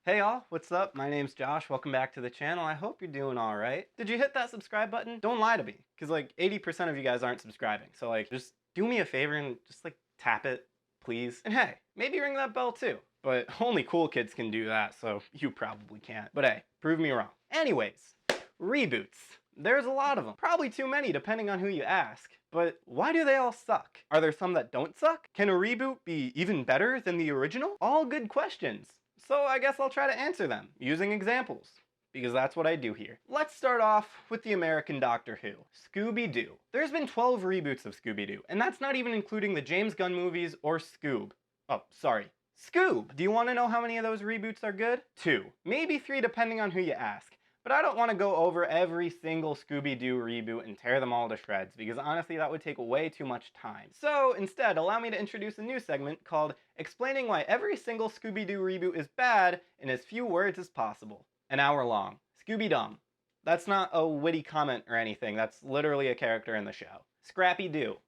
Hey y'all, what's up? My name's Josh. Welcome back to the channel. I hope you're doing all right. Did you hit that subscribe button? Don't lie to me, because like 80% of you guys aren't subscribing. So like, just do me a favor and just like tap it, please. And hey, maybe ring that bell too. But only cool kids can do that, so you probably can't. But hey, prove me wrong. Anyways, reboots. There's a lot of them. Probably too many depending on who you ask. But why do they all suck? Are there some that don't suck? Can a reboot be even better than the original? All good questions. So I guess I'll try to answer them using examples, because that's what I do here. Let's start off with the American Doctor Who, Scooby Doo. There's been 12 reboots of Scooby Doo, and that's not even including the James Gunn movies or Scoob. Oh, sorry. Scoob! Do you want to know how many of those reboots are good? 2. Maybe 3 depending on who you ask. But I don't want to go over every single Scooby-Doo reboot and tear them all to shreds, because honestly that would take way too much time. So instead, allow me to introduce a new segment called Explaining Why Every Single Scooby-Doo Reboot is Bad in as few words as possible. An hour long. Scooby-Dum. That's not a witty comment or anything, that's literally a character in the show. Scrappy-Doo.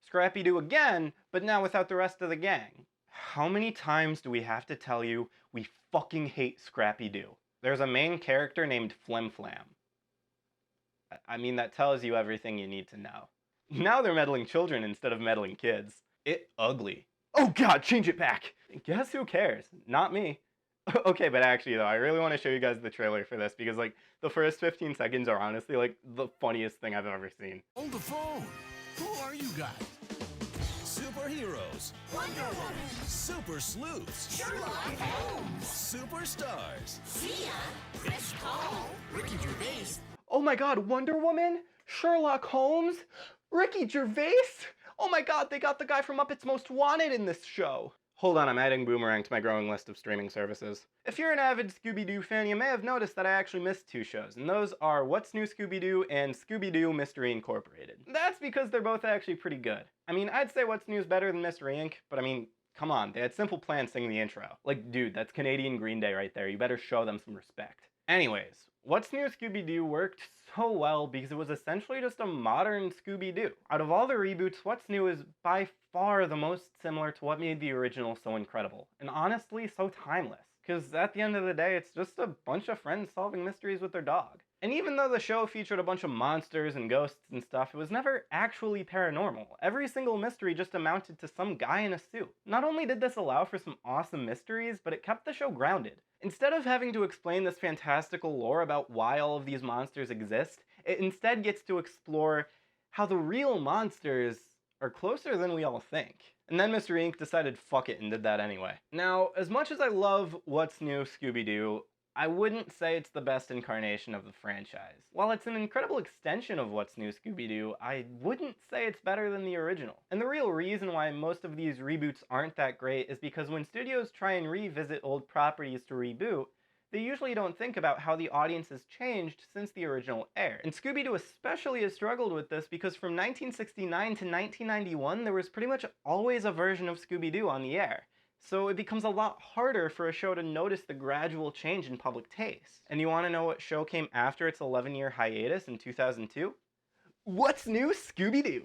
Scrappy-Doo again, but now without the rest of the gang. How many times do we have to tell you we fucking hate Scrappy-Doo? There's a main character named Flim Flam. I mean, that tells you everything you need to know. Now they're meddling children instead of meddling kids. It ugly. Oh god, change it back! Guess who cares? Not me. Okay, but actually though, I really want to show you guys the trailer for this because like, the first 15 seconds are honestly like the funniest thing I've ever seen. Hold the phone! Who are you guys? Superheroes. Wonder Woman. Super sleuths. Sherlock Holmes. Superstars. Sia. Chris Cole. Ricky Gervais. Oh my god, Wonder Woman? Sherlock Holmes? Ricky Gervais? Oh my god, they got the guy from Muppets Most Wanted in this show. Hold on, I'm adding Boomerang to my growing list of streaming services. If you're an avid Scooby-Doo fan, you may have noticed that I actually missed 2 shows, and those are What's New Scooby-Doo and Scooby-Doo Mystery Incorporated. That's because they're both actually pretty good. I mean, I'd say What's New is better than Mystery Inc., but I mean, come on, they had Simple Plan sing the intro. Like, dude, that's Canadian Green Day right there, you better show them some respect. Anyways, What's New Scooby-Doo worked so well because it was essentially just a modern Scooby-Doo. Out of all the reboots, What's New is by far the most similar to what made the original so incredible, and honestly so timeless. Because at the end of the day, it's just a bunch of friends solving mysteries with their dog. And even though the show featured a bunch of monsters and ghosts and stuff, it was never actually paranormal. Every single mystery just amounted to some guy in a suit. Not only did this allow for some awesome mysteries, but it kept the show grounded. Instead of having to explain this fantastical lore about why all of these monsters exist, it instead gets to explore how the real monsters are closer than we all think. And then Mr. Inc. decided fuck it and did that anyway. Now, as much as I love What's New Scooby-Doo, I wouldn't say it's the best incarnation of the franchise. While it's an incredible extension of What's New Scooby-Doo, I wouldn't say it's better than the original. And the real reason why most of these reboots aren't that great is because when studios try and revisit old properties to reboot, they usually don't think about how the audience has changed since the original aired. And Scooby-Doo especially has struggled with this because from 1969 to 1991, there was pretty much always a version of Scooby-Doo on the air. So it becomes a lot harder for a show to notice the gradual change in public taste. And you want to know what show came after its 11-year hiatus in 2002? What's New Scooby-Doo?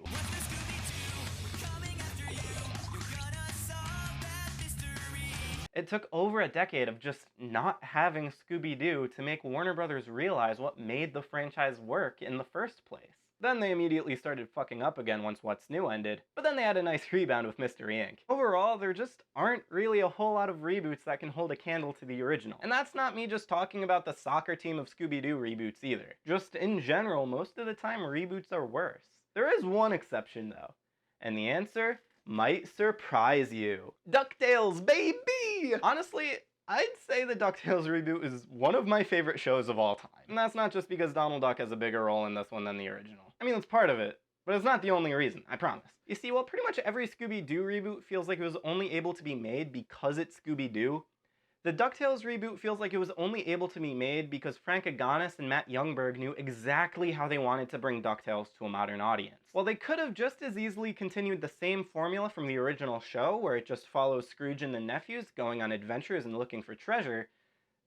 It took over a decade of just not having Scooby-Doo to make Warner Brothers realize what made the franchise work in the first place. Then they immediately started fucking up again once What's New ended, but then they had a nice rebound with Mystery Inc. Overall, there just aren't really a whole lot of reboots that can hold a candle to the original. And that's not me just talking about the soccer team of Scooby-Doo reboots either. Just in general, most of the time reboots are worse. There is one exception though, and the answer might surprise you. Ducktales, baby! Honestly, I'd say the Ducktales reboot is one of my favorite shows of all time. And that's not just because Donald Duck has a bigger role in this one than the original. I mean, it's part of it, but it's not the only reason, I promise. You see, while pretty much every Scooby-Doo reboot feels like it was only able to be made because it's Scooby-Doo, the DuckTales reboot feels like it was only able to be made because Frank Agonis and Matt Youngberg knew exactly how they wanted to bring DuckTales to a modern audience. While they could have just as easily continued the same formula from the original show, where it just follows Scrooge and the nephews going on adventures and looking for treasure,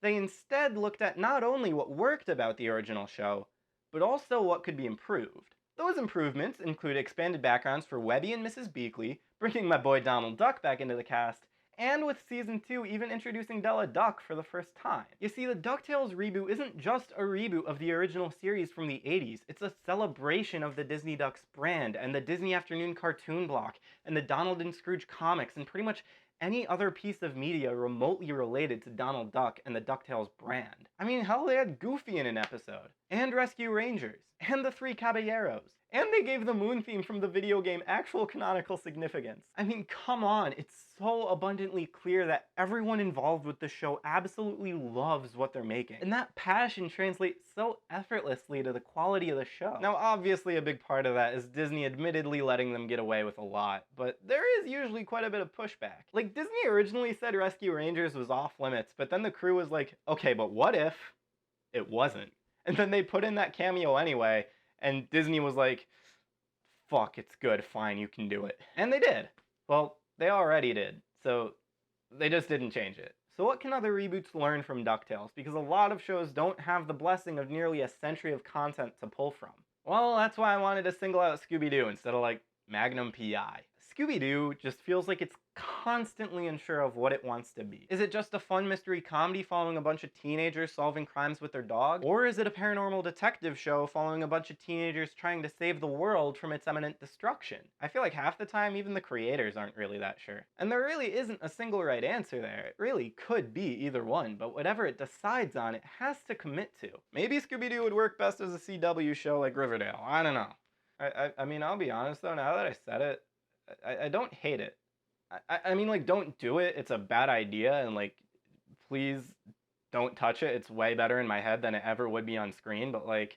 they instead looked at not only what worked about the original show, but also what could be improved. Those improvements include expanded backgrounds for Webby and Mrs. Beakley, bringing my boy Donald Duck back into the cast, and with season 2 even introducing Della Duck for the first time. You see, the DuckTales reboot isn't just a reboot of the original series from the 80s, it's a celebration of the Disney Ducks brand, and the Disney Afternoon cartoon block, and the Donald and Scrooge comics, and pretty much any other piece of media remotely related to Donald Duck and the DuckTales brand. I mean, hell, they had Goofy in an episode, and Rescue Rangers, and the Three Caballeros, and they gave the moon theme from the video game actual canonical significance. I mean, come on, it's so abundantly clear that everyone involved with the show absolutely loves what they're making, and that passion translates so effortlessly to the quality of the show. Now, obviously a big part of that is Disney admittedly letting them get away with a lot, but there is usually quite a bit of pushback. Like, Disney originally said Rescue Rangers was off limits, but then the crew was like, okay, but what if it wasn't? And then they put in that cameo anyway, and Disney was like, fuck, it's good, fine, you can do it. And they did. Well, they already did, so they just didn't change it. So what can other reboots learn from DuckTales? Because a lot of shows don't have the blessing of nearly a century of content to pull from. Well, that's why I wanted to single out Scooby Doo instead of like Magnum PI. Scooby Doo just feels like it's constantly unsure of what it wants to be. Is it just a fun mystery comedy following a bunch of teenagers solving crimes with their dog? Or is it a paranormal detective show following a bunch of teenagers trying to save the world from its imminent destruction? I feel like half the time even the creators aren't really that sure. And there really isn't a single right answer there. It really could be either one, but whatever it decides on, it has to commit to. Maybe Scooby Doo would work best as a CW show like Riverdale. I don't know. I mean, I'll be honest though, now that I said it, I don't hate it. I mean, like, don't do it. It's a bad idea, and, like, please don't touch it. It's way better in my head than it ever would be on screen, but, like,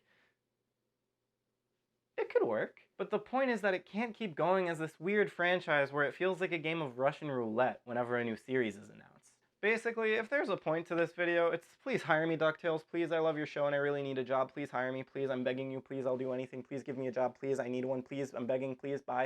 it could work. But the point is that it can't keep going as this weird franchise where it feels like a game of Russian roulette whenever a new series is announced. Basically, if there's a point to this video, it's please hire me, DuckTales. Please, I love your show and I really need a job. Please hire me. Please, I'm begging you. Please, I'll do anything. Please give me a job. Please, I need one. Please, I'm begging. Please, bye.